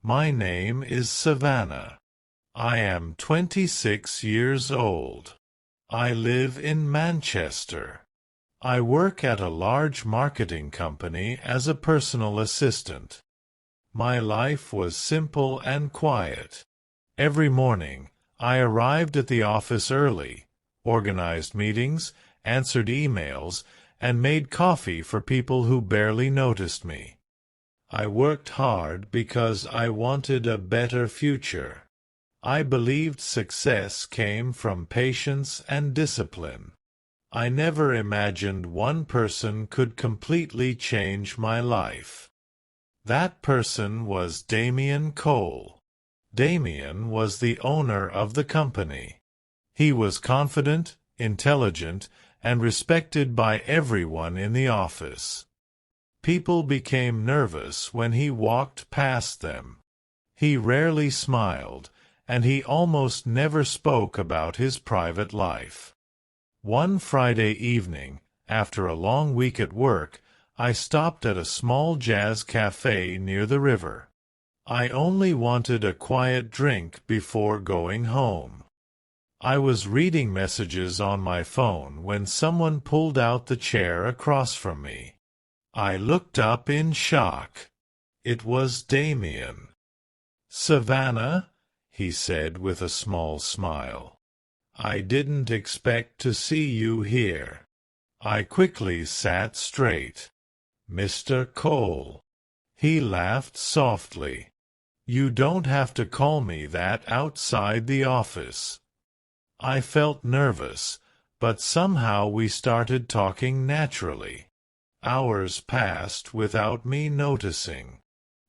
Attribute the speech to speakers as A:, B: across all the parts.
A: My name is Savannah. I am 26 years old. I live in Manchester. I work at a large marketing company as a personal assistant. My life was simple and quiet. Every morning, I arrived at the office early, organized meetings, answered emails, and made coffee for people who barely noticed me. I worked hard because I wanted a better future. I believed success came from patience and discipline. I never imagined one person could completely change my life. That person was Damien Cole. Damien was the owner of the company. He was confident, intelligent, and respected by everyone in the office. People became nervous when he walked past them. He rarely smiled, and he almost never spoke about his private life. One Friday evening, after a long week at work, I stopped at a small jazz cafe near the river. I only wanted a quiet drink before going home. I was reading messages on my phone when someone pulled out the chair across from me. I looked up in shock. It was Damien. "Savannah," he said with a small smile. "I didn't expect to see you here." I quickly sat straight. "Mr. Cole." He laughed softly. "You don't have to call me that outside the office." I felt nervous, but somehow we started talking naturally. Hours passed without me noticing.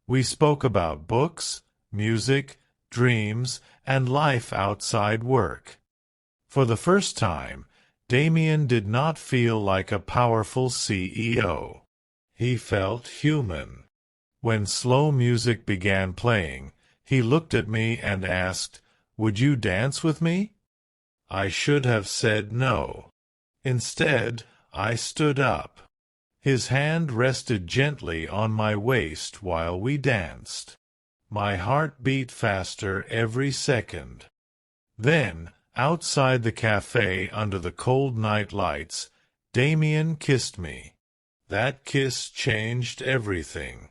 A: We spoke about books, music, dreams, and life outside work. For the first time, Damien did not feel like a powerful CEO. He felt human. When slow music began playing, he looked at me and asked, "Would you dance with me?" I should have said no. Instead, I stood up. His hand rested gently on my waist while we danced. My heart beat faster every second. Then, outside the cafe under the cold night lights, Damien kissed me. That kiss changed everything.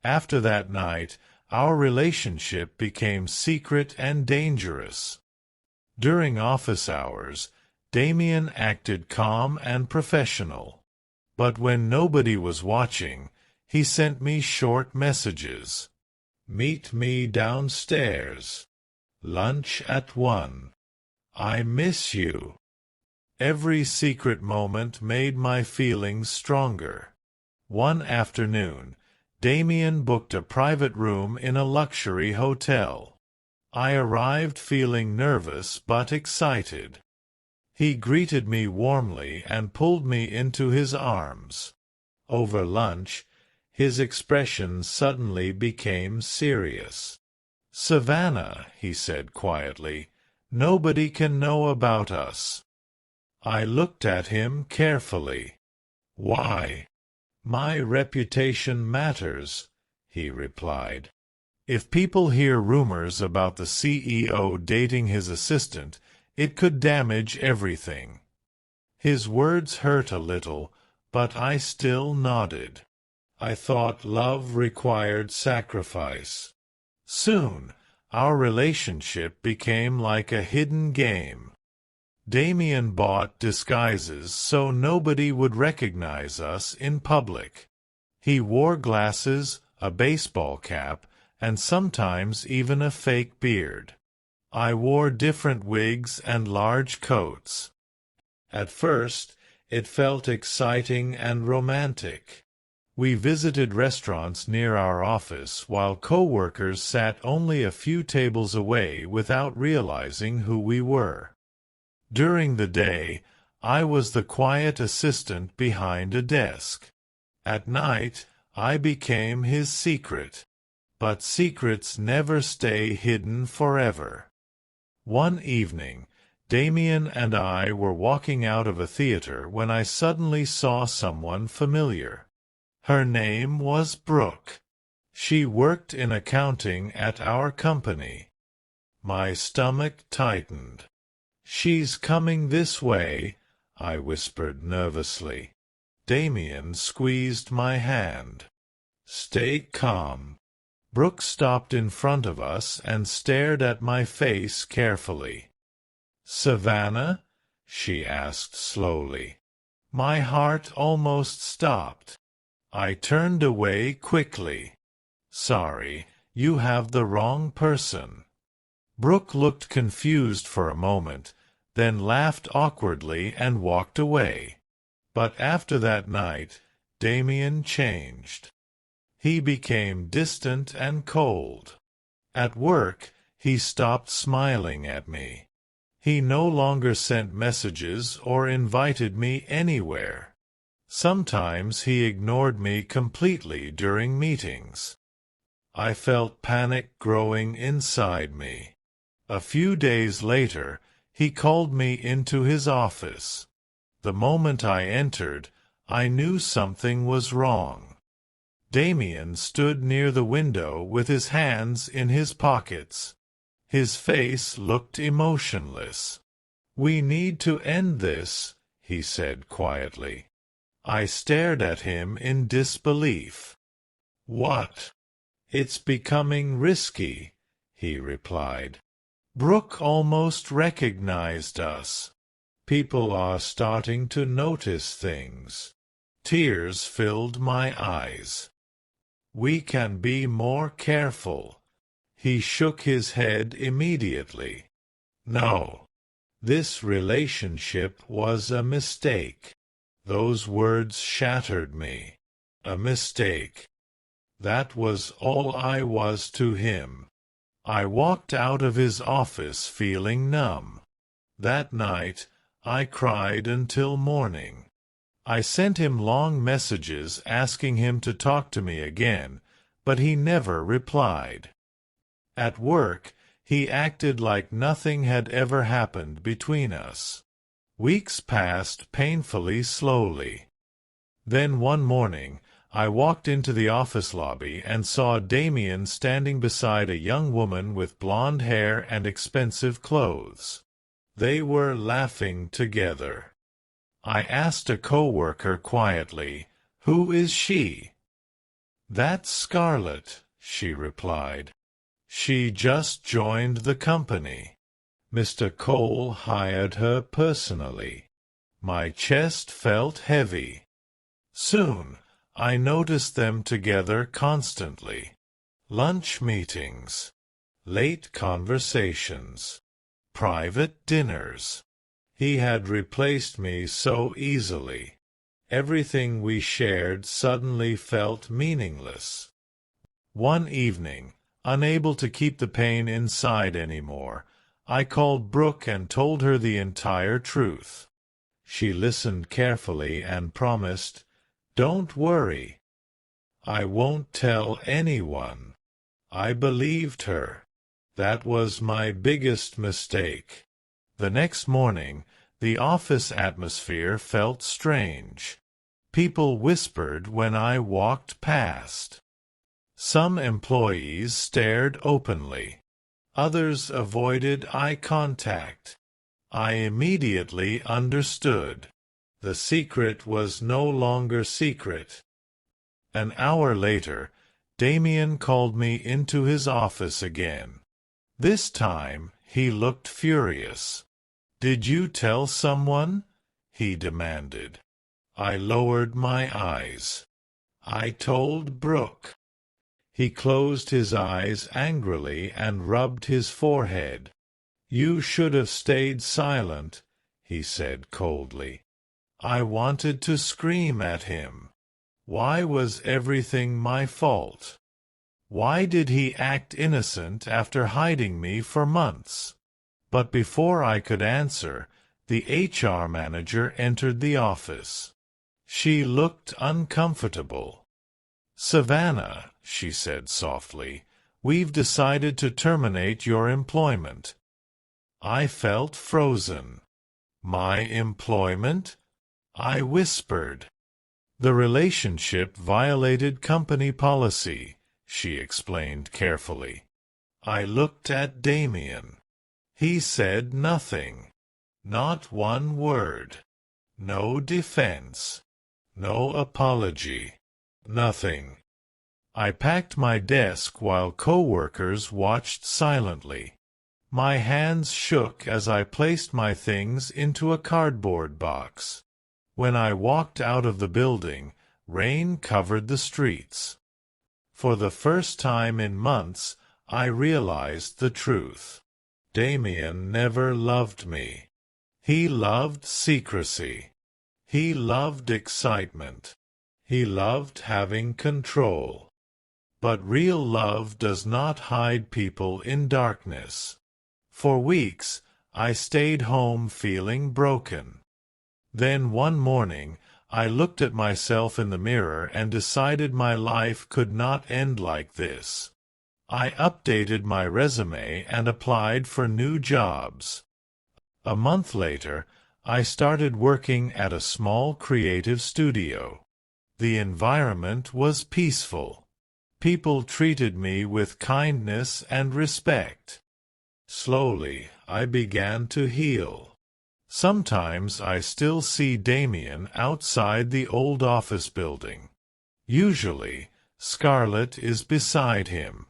A: After that night, our relationship became secret and dangerous. During office hours, Damien acted calm and professional. But when nobody was watching, he sent me short messages. "Meet me downstairs. Lunch at 1. I miss you." Every secret moment made my feelings stronger. One afternoon, Damien booked a private room in a luxury hotel. I arrived feeling nervous but excited. He greeted me warmly and pulled me into his arms. Over lunch, his expression suddenly became serious. "Savannah," he said quietly, "nobody can know about us." I looked at him carefully. "Why?" "My reputation matters," he replied. "If people hear rumors about the CEO dating his assistant, it could damage everything." His words hurt a little, but I still nodded. I thought love required sacrifice. Soon, our relationship became like a hidden game. Damien bought disguises so nobody would recognize us in public. He wore glasses, a baseball cap, and sometimes even a fake beard. I wore different wigs and large coats. At first, it felt exciting and romantic. We visited restaurants near our office while co-workers sat only a few tables away without realizing who we were. During the day, I was the quiet assistant behind a desk. At night, I became his secret. But secrets never stay hidden forever. One evening, Damien and I were walking out of a theater when I suddenly saw someone familiar. Her name was Brooke. She worked in accounting at our company. My stomach tightened. "She's coming this way," I whispered nervously. Damien squeezed my hand. "Stay calm." Brooke stopped in front of us and stared at my face carefully. "Savannah?" she asked slowly. My heart almost stopped. I turned away quickly. "Sorry, you have the wrong person." Brooke looked confused for a moment, then laughed awkwardly and walked away. But after that night, Damien changed. He became distant and cold. At work, he stopped smiling at me. He no longer sent messages or invited me anywhere. Sometimes he ignored me completely during meetings. I felt panic growing inside me. A few days later, he called me into his office. The moment I entered, I knew something was wrong. Damien stood near the window with his hands in his pockets. His face looked emotionless. "We need to end this," he said quietly. I stared at him in disbelief. "What?" "It's becoming risky," he replied. "Brooke almost recognized us. People are starting to notice things." Tears filled my eyes. "We can be more careful." He shook his head immediately. "No. This relationship was a mistake." Those words shattered me. A mistake. That was all I was to him. I walked out of his office feeling numb. That night, I cried until morning. I sent him long messages asking him to talk to me again, but he never replied. At work, he acted like nothing had ever happened between us. Weeks passed painfully slowly. Then one morning, I walked into the office lobby and saw Damien standing beside a young woman with blonde hair and expensive clothes. They were laughing together. I asked a coworker quietly, "Who is she?" "That's Scarlett," she replied. "She just joined the company. Mr. Cole hired her personally." My chest felt heavy. Soon, I noticed them together constantly. Lunch meetings, late conversations, private dinners. He had replaced me so easily. Everything we shared suddenly felt meaningless. One evening, unable to keep the pain inside anymore, I called Brooke and told her the entire truth. She listened carefully and promised, "Don't worry. I won't tell anyone." I believed her. That was my biggest mistake. The next morning, the office atmosphere felt strange. People whispered when I walked past. Some employees stared openly. Others avoided eye contact. I immediately understood. The secret was no longer secret. An hour later, Damien called me into his office again. This time, he looked furious. "Did you tell someone?" he demanded. I lowered my eyes. "I told Brooke." He closed his eyes angrily and rubbed his forehead. "You should have stayed silent," he said coldly. I wanted to scream at him. Why was everything my fault? Why did he act innocent after hiding me for months? But before I could answer, the HR manager entered the office. She looked uncomfortable. "Savannah," she said softly, "we've decided to terminate your employment." I felt frozen. "My employment?" I whispered. "The relationship violated company policy," she explained carefully. I looked at Damien. He said nothing. Not one word. No defense. No apology. Nothing. I packed my desk while co-workers watched silently. My hands shook as I placed my things into a cardboard box. When I walked out of the building, rain covered the streets. For the first time in months, I realized the truth. Damien never loved me. He loved secrecy. He loved excitement. He loved having control. But real love does not hide people in darkness. For weeks, I stayed home feeling broken. Then one morning, I looked at myself in the mirror and decided my life could not end like this. I updated my resume and applied for new jobs. A month later, I started working at a small creative studio. The environment was peaceful. People treated me with kindness and respect. Slowly, I began to heal. Sometimes I still see Damien outside the old office building. Usually, Scarlett is beside him.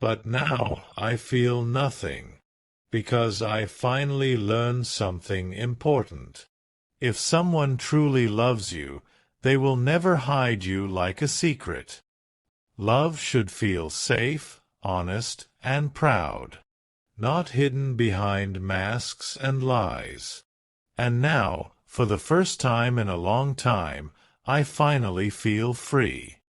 A: But now I feel nothing, because I finally learned something important. If someone truly loves you, they will never hide you like a secret. Love should feel safe, honest, and proud, not hidden behind masks and lies. And now, for the first time in a long time, I finally feel free.